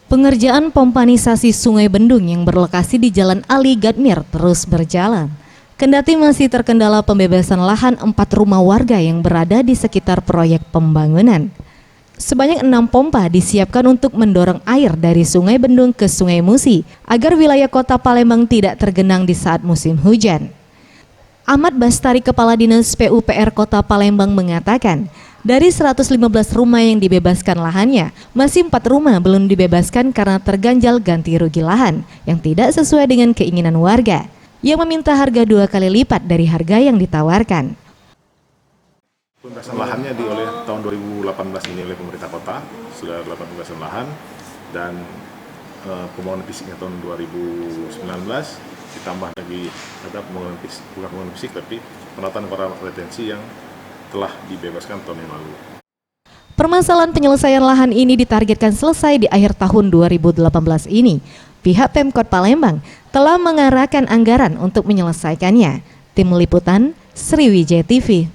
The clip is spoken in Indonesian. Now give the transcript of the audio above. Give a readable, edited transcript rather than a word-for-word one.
Pengerjaan pompanisasi Sungai Bendung yang berlokasi di Jalan Ali Gadmir terus berjalan. Kendati masih terkendala pembebasan lahan 4 rumah warga yang berada di sekitar proyek pembangunan. Sebanyak 6 pompa disiapkan untuk mendorong air dari Sungai Bendung ke Sungai Musi agar wilayah Kota Palembang tidak tergenang di saat musim hujan. Ahmad Bastari, Kepala Dinas PUPR Kota Palembang mengatakan, dari 115 rumah yang dibebaskan lahannya, masih 4 rumah belum dibebaskan karena terganjal ganti rugi lahan yang tidak sesuai dengan keinginan warga, yang meminta harga 2 kali lipat dari harga yang ditawarkan. Pembebasan lahannya oleh tahun 2018 ini oleh pemerintah kota, sudah 8 pembebasan lahan, dan pembangunan fisiknya tahun 2019, ditambah lagi ada pembangunan fisik, bukan pembangunan fisik tapi penataan kolam retensi yang telah dibebaskan tahun yang lalu. Permasalahan penyelesaian lahan ini ditargetkan selesai di akhir tahun 2018 ini. Pihak Pemkot Palembang telah mengarahkan anggaran untuk menyelesaikannya. Tim Liputan, Sriwijaya TV.